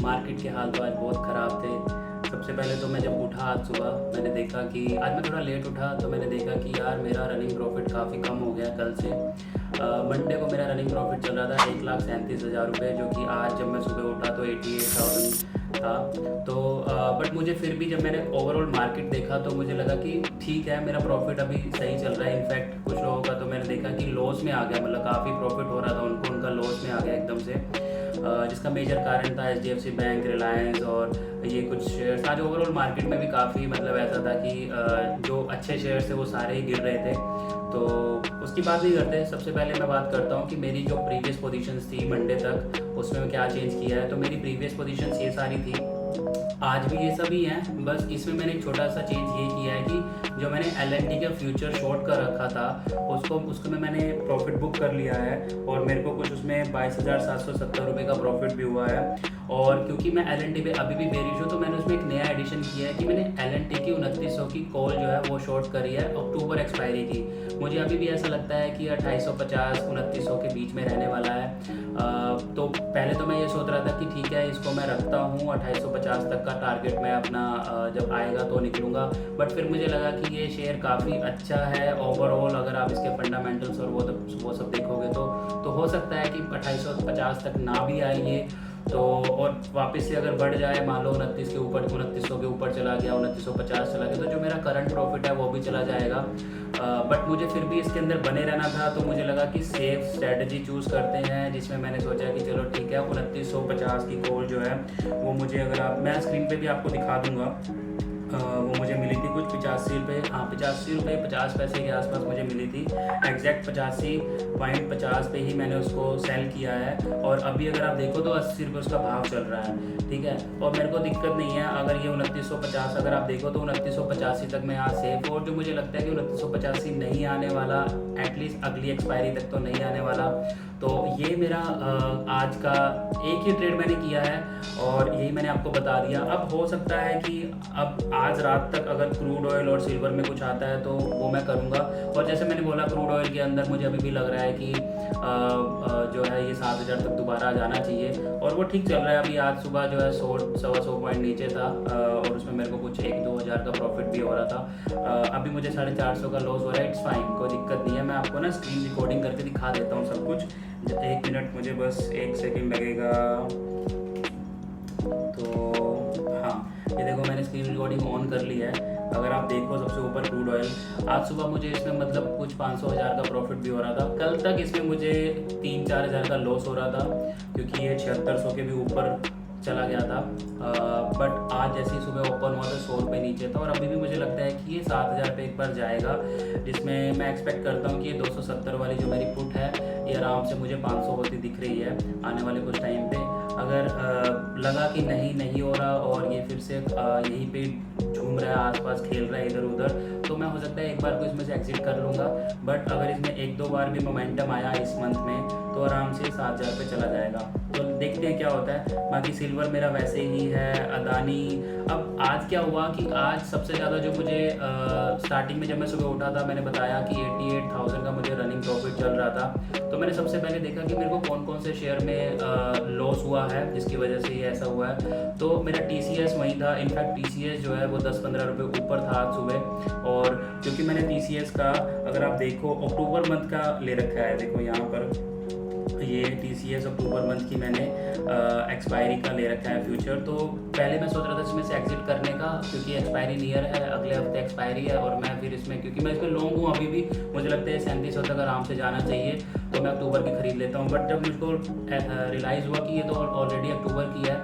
Market के हाल तो आज बहुत ख़राब थे। सबसे पहले तो मैं जब उठा आज सुबह, मैंने देखा कि आज मैं थोड़ा लेट उठा, तो मैंने देखा कि यार मेरा रनिंग प्रॉफिट काफ़ी कम हो गया कल से। मंडे को मेरा रनिंग प्रॉफिट चल रहा था 1,37,000 रुपये, जो कि आज जब मैं सुबह उठा तो 88,000 था। तो बट मुझे फिर भी जब मैंने ओवरऑल मार्केट देखा तो मुझे लगा कि ठीक है, मेरा प्रॉफिट अभी सही चल रहा है। इनफैक्ट कुछ लोगों का तो मैंने देखा कि लॉस में आ गया, मतलब काफ़ी प्रॉफिट हो रहा था उनको, उनका लॉस में आ गया एकदम से। जिसका मेजर कारण था HDFC बैंक, रिलायंस और ये कुछ शेयर्स। आज ओवरऑल मार्केट में भी काफ़ी मतलब ऐसा था कि जो अच्छे शेयर्स थे वो सारे ही गिर रहे थे। तो उसकी बात नहीं करते, सबसे पहले मैं बात करता हूँ कि मेरी जो प्रीवियस पोजीशंस थी मंडे तक, उसमें क्या चेंज किया है। तो मेरी प्रीवियस पोजीशंस ये सारी थी, आज भी ये सभी हैं, बस इसमें मैंने एक छोटा सा चेंज ये किया है कि जो मैंने LNT का फ्यूचर शॉर्ट कर रखा था उसको मैंने प्रॉफिट बुक कर लिया है, और मेरे को कुछ उसमें 22,770 रुपये का प्रॉफिट भी हुआ है। और क्योंकि मैं LNT पे अभी भी बेरिश हूँ, तो मैंने उसमें एक नया एडिशन किया है कि मैंने LNT की 2900 की कॉल जो है वो शॉर्ट करी है अक्टूबर एक्सपायरी की। मुझे अभी भी ऐसा लगता है कि 2850 2900 के बीच में रहने वाला है। तो पहले तो मैं ये सोच रहा था कि ठीक है, इसको मैं रखता हूँ 2850 तक का टारगेट मैं अपना जब आएगा तो निकलूँगा। बट फिर मुझे लगा कि ये शेयर काफ़ी अच्छा है ओवरऑल, अगर आप इसके फंडामेंटल्स और वो सब देखोगे तो हो सकता है कि 2850 तक ना भी आए ये तो, और वापस से अगर बढ़ जाए, मान लो 2900 के ऊपर चला गया, 2950 चला गया, तो जो मेरा करंट प्रॉफिट है वो भी चला जाएगा। बट मुझे फिर भी इसके अंदर बने रहना था, तो मुझे लगा कि सेफ स्ट्रेटजी चूज़ करते हैं, जिसमें मैंने सोचा कि चलो ठीक है, 2950 की कॉल जो है वो मुझे, अगर आप, मैं स्क्रीन पे भी आपको दिखा दूंगा, वो मुझे मिली थी कुछ 85 रुपये, हाँ 85 रुपये 50 पैसे के आसपास मुझे मिली थी। एग्जैक्ट 85.50 पे ही मैंने उसको सेल किया है, और अभी अगर आप देखो तो 80 रुपये उसका भाव चल रहा है, ठीक है। और मेरे को दिक्कत नहीं है, अगर ये 2950 अगर आप देखो तो 2985 तक मैं यहाँ सेफ, और जो मुझे लगता है कि 2985 नहीं आने वाला, एटलीस्ट अगली एक्सपायरी तक तो नहीं आने वाला। तो ये मेरा आज का एक ही ट्रेड मैंने किया है, और यही मैंने आपको बता दिया। अब हो सकता है कि अब आज रात तक अगर क्रूड ऑयल और सिल्वर में कुछ आता है तो वो मैं करूँगा। और जैसे मैंने बोला, क्रूड ऑयल के अंदर मुझे अभी भी लग रहा है कि जो है ये 7,000 तक दोबारा जाना चाहिए, और वो ठीक चल रहा है। अभी आज सुबह जो है 100-125 पॉइंट नीचे था, और उसमें मेरे को कुछ 1-2 हज़ार का प्रॉफिट भी हो रहा था। अभी मुझे 450 का लॉस हो रहा है। इट्स फाइन, कोई दिक्कत नहीं है। मैं आपको ना स्क्रीन रिकॉर्डिंग करके दिखा देता हूँ सब कुछ। 1 मिनट, मुझे बस 1 सेकेंड लगेगा। तो हाँ, ये देखो मैंने स्क्रीन रिकॉर्डिंग ऑन कर ली है। अगर आप देखो सबसे ऊपर क्रूड ऑयल, आज सुबह मुझे इसमें मतलब कुछ 500 हज़ार का प्रॉफिट भी हो रहा था। कल तक इसमें मुझे 3-4 हज़ार का लॉस हो रहा था, क्योंकि ये 7600 के भी ऊपर चला गया था। बट आज जैसे ही सुबह ओपन हुआ तो 100 रुपये नीचे था, और अभी भी मुझे लगता है कि ये 7,000 पे एक बार जाएगा, जिसमें मैं एक्सपेक्ट करता हूँ कि ये 270 वाली जो मेरी पुट है ये आराम से मुझे 500 होती दिख रही है आने वाले कुछ टाइम पे। अगर लगा कि नहीं हो रहा और ये फिर से यहीं पे झूम रहा है, आसपास खेल रहा है इधर उधर, तो मैं हो सकता है एक बार को इसमें से एग्जिट कर लूँगा। बट अगर इसमें 1-2 बार भी मोमेंटम आया इस मंथ में तो आराम से 7,000 पे चला जाएगा। तो देखते हैं क्या होता है। बाकी सिल्वर मेरा वैसे ही है, अदानी। अब आज क्या हुआ कि आज सबसे ज़्यादा जो मुझे स्टार्टिंग में जब मैं सुबह उठा था, मैंने बताया कि 88,000 का मुझे रनिंग प्रॉफिट चल रहा था। तो मैंने सबसे पहले देखा कि मेरे को कौन कौन से शेयर में लॉस हुआ है जिसकी वजह से ये ऐसा हुआ है। तो मेरा TCS वहीं था। इनफैक्ट TCS जो है वो 10-15 रुपये ऊपर था आज सुबह। और क्योंकि मैंने TCS का, अगर आप देखो, अक्टूबर मंथ का ले रखा है, देखो यहाँ पर ये TCS अक्टूबर मंथ की मैंने एक्सपायरी का ले रखा है फ्यूचर। तो पहले मैं सोच रहा था इसमें से एग्जिट करने का, क्योंकि एक्सपायरी नियर है, अगले हफ्ते एक्सपायरी है, और मैं फिर इसमें, क्योंकि मैं इसमें लॉन्ग हूँ अभी भी, मुझे लगता है 3700 तक आराम से जाना चाहिए, तो मैं अक्टूबर की खरीद लेता हूँ। बट जब मुझको रियलाइज़ हुआ कि ये तो ऑलरेडी अक्टूबर की है,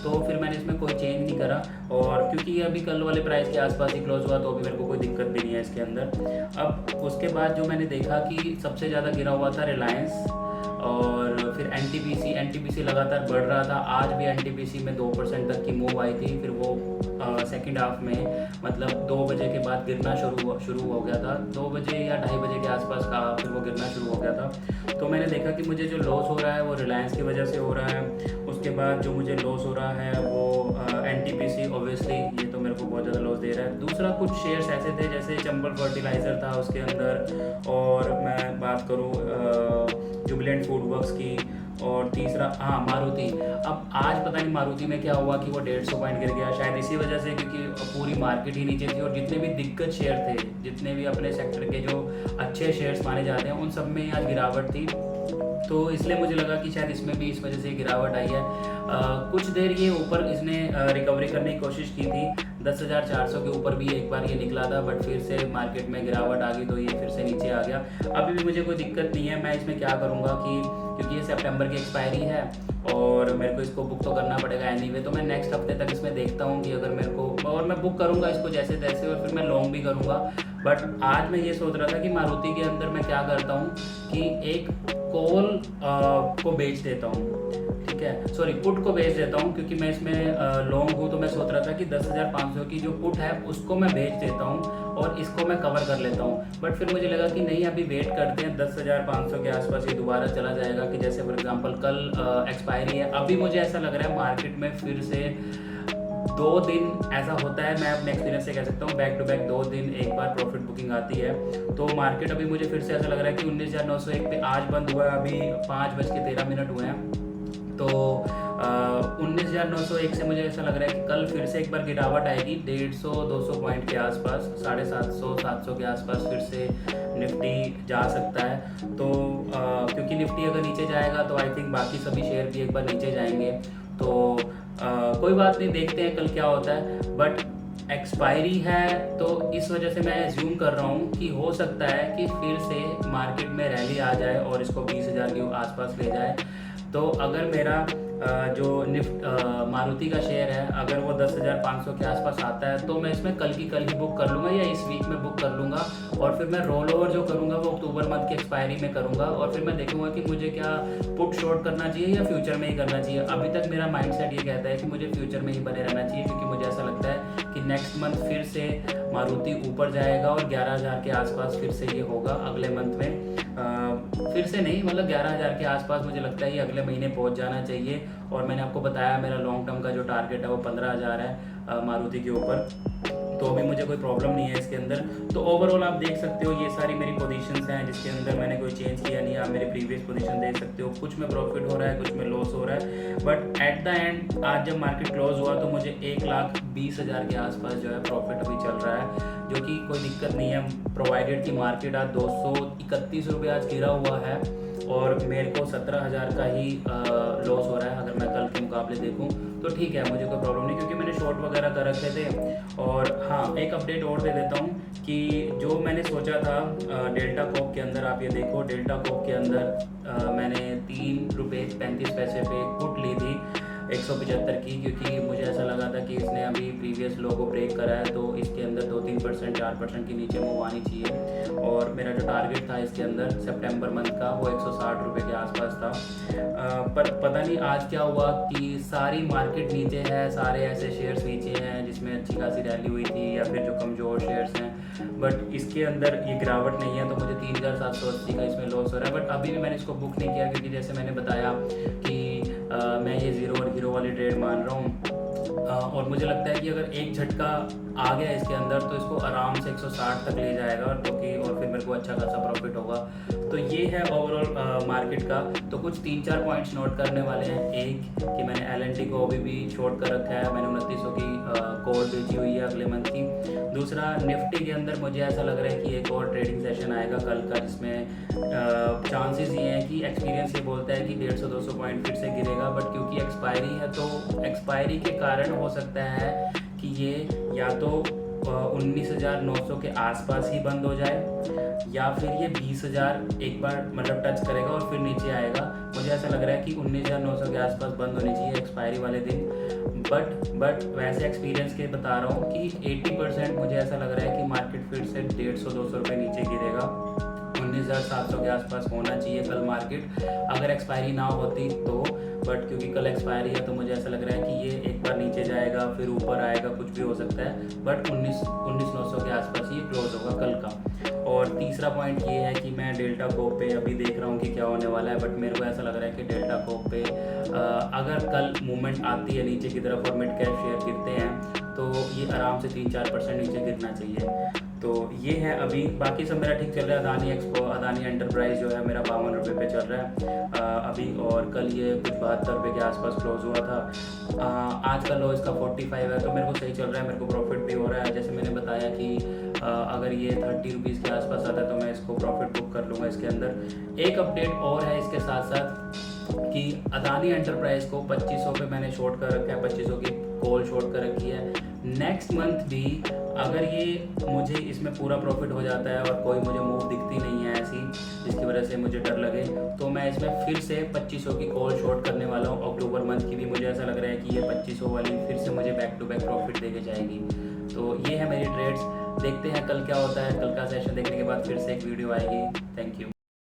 तो फिर मैंने इसमें कोई चेंज नहीं करा। और क्योंकि ये अभी कल वाले प्राइस के आसपास ही क्लोज हुआ, तो अभी मेरे को कोई दिक्कत भी नहीं है इसके अंदर। अब उसके बाद जो मैंने देखा कि सबसे ज़्यादा गिरा हुआ था रिलायंस, और फिर NTPC लगातार बढ़ रहा था। आज भी NTPC में 2% तक की मूव आई थी, फिर वो सेकेंड हाफ में, मतलब 2 बजे के बाद गिरना शुरू हो गया था। 2 बजे या 2:30 बजे के आसपास का फिर वो गिरना शुरू हो गया था। तो मैंने देखा कि मुझे जो लॉस हो रहा है वो रिलायंस की वजह से हो रहा है। उसके बाद जो मुझे लॉस हो रहा है वो NTPC, ऑब्वियसली ये तो मेरे को बहुत ज़्यादा लॉस दे रहा है। दूसरा कुछ शेयर्स ऐसे थे जैसे चंबल फर्टिलाइज़र था उसके अंदर, और मैं बात करूँ जुबिलेंट फूड वर्क्स की, और तीसरा हाँ मारुति। अब आज पता नहीं मारुति में क्या हुआ कि वो 150 पॉइंट गिर गया, शायद इसी वजह से, क्योंकि पूरी मार्केट ही नीचे थी और जितने भी दिग्गज शेयर थे, जितने भी अपने सेक्टर के जो अच्छे शेयर्स माने जाते हैं, उन सब में आज गिरावट थी। तो इसलिए मुझे लगा कि शायद इसमें भी इस वजह से गिरावट आई है। कुछ देर ये ऊपर इसने रिकवरी करने की कोशिश की थी, 10,400 के ऊपर भी एक बार ये निकला था, बट फिर से मार्केट में गिरावट आ गई तो ये फिर से नीचे आ गया। अभी भी मुझे कोई दिक्कत नहीं है। मैं इसमें क्या करूँगा कि क्योंकि ये सितंबर की एक्सपायरी है और मेरे को इसको बुक तो करना पड़ेगा एनीवे, तो मैं नेक्स्ट हफ्ते तक इसमें देखता हूँ कि अगर मेरे को, और मैं बुक करूँगा इसको जैसे तैसे और फिर मैं लॉन्ग भी करूँगा। बट आज मैं ये सोच रहा था कि मारुति के अंदर मैं क्या करता हूँ कि एक कॉल को बेच देता हूँ, ठीक है, सॉरी पुट को बेच देता हूँ, क्योंकि मैं इसमें लॉन्ग हूँ। तो मैं सोच रहा था कि 10,500 की जो पुट है उसको मैं बेच देता हूँ और इसको मैं कवर कर लेता हूँ। बट फिर मुझे लगा कि नहीं, अभी वेट करते हैं, 10,500 के आसपास ये दोबारा चला जाएगा, कि जैसे फॉर एग्जांपल कल एक्सपायरी है। अभी मुझे ऐसा लग रहा है मार्केट में फिर से 2 दिन ऐसा होता है, मैं अपने एक्सपीरियंस से कह सकता हूँ, बैक टू बैक 2 दिन एक बार प्रॉफिट बुकिंग आती है। तो मार्केट अभी मुझे फिर से ऐसा लग रहा है कि 19,901 पे आज बंद हुआ है, अभी 5:13 हुए हैं। तो 19,901 से मुझे ऐसा लग रहा है कि कल फिर से एक बार गिरावट आएगी 150-200 पॉइंट के आसपास, 750-700 के आसपास फिर से निफ्टी जा सकता है। तो क्योंकि निफ्टी अगर नीचे जाएगा तो आई थिंक बाकी सभी शेयर भी एक बार नीचे जाएंगे। तो कोई बात नहीं, देखते हैं कल क्या होता है। बट एक्सपायरी है तो इस वजह से मैं एज्यूम कर रहा हूँ कि हो सकता है कि फिर से मार्केट में रैली आ जाए और इसको 20,000 के आसपास ले जाए। तो अगर मेरा जो मारुति का शेयर है, अगर वो 10,500 के आसपास आता है तो मैं इसमें कल की कल ही बुक कर लूँगा या इस वीक में बुक कर लूँगा, और फिर मैं रोल ओवर जो करूँगा वो अक्टूबर मंथ की एक्सपायरी में करूँगा, और फिर मैं देखूँगा कि मुझे क्या पुट शॉर्ट करना चाहिए या फ्यूचर में ही करना चाहिए। अभी तक मेरा माइंडसेट ये कहता है कि मुझे फ्यूचर में ही बने रहना चाहिए, क्योंकि मुझे ऐसा लगता है कि नेक्स्ट मंथ फिर से मारुति ऊपर जाएगा और 11,000 के आसपास फिर से ये होगा अगले मंथ में। फिर से नहीं, मतलब 11,000 के आसपास मुझे लगता है ये अगले महीने पहुंच जाना चाहिए। और मैंने आपको बताया मेरा लॉन्ग टर्म का जो टारगेट है वो 15,000 है मारुति के ऊपर, तो अभी मुझे कोई प्रॉब्लम नहीं है इसके अंदर। तो ओवरऑल आप देख सकते हो ये सारी मेरी पोजीशंस हैं जिसके अंदर मैंने कोई चेंज किया नहीं। आप मेरी प्रीवियस पोजीशन देख सकते हो, कुछ में प्रॉफिट हो रहा है, कुछ में लॉस हो रहा है। बट एट द एंड आज जब मार्केट क्लोज हुआ तो मुझे 1,20,000 के आसपास जो है प्रॉफिट अभी चल रहा है, जो कि कोई दिक्कत नहीं है, प्रोवाइडेड की मार्केट आज 231 रुपये आज गिरा हुआ है और मेरे को 17,000 का ही लॉस हो रहा है। अगर मैं कल के मुकाबले देखूं तो ठीक है, मुझे कोई प्रॉब्लम नहीं, क्योंकि मैंने शॉर्ट वगैरह कर रखे थे। और हाँ, एक अपडेट और दे देता हूँ कि जो मैंने सोचा था डेल्टा कॉप के अंदर, आप ये देखो डेल्टा कॉप के अंदर मैंने 3 रुपये 35 पैसे पे पुट ली थी 175 की, क्योंकि मुझे ऐसा लगा था कि इसने अभी प्रीवियस लो को ब्रेक करा है तो इसके अंदर 2-3% 4% के नीचे मूव आनी चाहिए। और मेरा जो टारगेट था इसके अंदर सितंबर मंथ का वो 160 रुपये के आसपास था। पर पता नहीं आज क्या हुआ कि सारी मार्केट नीचे है, सारे ऐसे शेयर्स नीचे हैं जिसमें अच्छी खासी रैली हुई थी या फिर जो कमज़ोर शेयर्स हैं, बट इसके अंदर ये गिरावट नहीं है। तो मुझे 3,780 का इसमें लॉस हो रहा है। बट अभी भी मैंने इसको बुक नहीं किया, क्योंकि जैसे मैंने बताया कि मैं ये ज़ीरो और हीरो वाली ट्रेड मान रहा हूँ। और मुझे लगता है कि अगर एक झटका आ गया इसके अंदर तो इसको आराम से 160 तक ले जाएगा, तो कि और फिर मेरे को अच्छा खासा प्रॉफिट होगा। तो ये है ओवरऑल मार्केट का। तो कुछ 3-4 पॉइंट्स नोट करने वाले हैं। एक कि मैंने LNT को अभी भी शॉर्ट कर रखा है, मैंने 2900 की कॉल बेची हुई है अगले मंथ की। दूसरा, निफ्टी के अंदर मुझे ऐसा लग रहा है कि एक और ट्रेडिंग सेशन आएगा कल का, जिसमें चांसेस ये हैं कि एक्सपीरियंस ये बोलता है कि 150-200 पॉइंट फिर से गिरेगा, बट क्योंकि एक्सपायरी है तो एक्सपायरी के कारण हो सकता है कि ये या तो 19,900 के आसपास ही बंद हो जाए या फिर ये 20,000 एक बार मतलब टच करेगा और फिर नीचे आएगा। मुझे ऐसा लग रहा है कि 19,900 के आसपास बंद होनी चाहिए एक्सपायरी वाले दिन। बट वैसे एक्सपीरियंस के बता रहा हूँ कि 80% मुझे ऐसा लग रहा है कि मार्केट फिर से 150-200 रुपये नीचे गिरेगा। 19,700 के आसपास होना चाहिए कल मार्केट, अगर एक्सपायरी ना होती तो। बट क्योंकि कल एक्सपायरी है तो मुझे ऐसा लग रहा है कि ये एक बार नीचे जाएगा फिर ऊपर आएगा, कुछ भी हो सकता है। बट 19,900 के आसपास ये क्लोज होगा कल का। और तीसरा पॉइंट ये है कि मैं डेल्टा कोप पे अभी देख रहा हूँ कि क्या होने वाला है। बट मेरे को ऐसा लग रहा है कि डेल्टा कोप पे अगर कल मूवमेंट आती है नीचे की तरफ और मिड कैप शेयर गिरते हैं तो ये आराम से 3-4% नीचे गिरना चाहिए। तो ये है अभी। बाकी सब मेरा ठीक चल रहा है। अदानी एक्सपो, अदानी एंटरप्राइज जो है मेरा 52 रुपये पे चल रहा है अभी, और कल ये कुछ 72 रुपये के आसपास क्लोज हुआ था। आज का लो इसका 45 है, तो मेरे को सही चल रहा है, मेरे को प्रॉफिट भी हो रहा है। जैसे मैंने बताया कि अगर ये 30 रुपीज़ के आसपास आता है तो मैं इसको प्रॉफिट बुक कर लूँगा इसके अंदर। एक अपडेट और है इसके साथ साथ कि अदानी एंटरप्राइज को 2500 पे मैंने शॉर्ट कर रखा है, 2500 की कॉल शॉर्ट कर रखी है। नेक्स्ट मंथ भी अगर ये मुझे इसमें पूरा प्रॉफिट हो जाता है और कोई मुझे मूव दिखती नहीं है ऐसी जिसकी वजह से मुझे डर लगे, तो मैं इसमें फिर से 2500 की कॉल शॉर्ट करने वाला हूँ। अक्टूबर मंथ की भी मुझे ऐसा लग रहा है कि ये 2500 वाली फिर से मुझे बैक टू बैक प्रॉफिट देके जाएगी। तो ये है मेरी ट्रेड्स। देखते हैं कल क्या होता है। कल का सेशन देखने के बाद फिर से एक वीडियो आएगी। Thank you.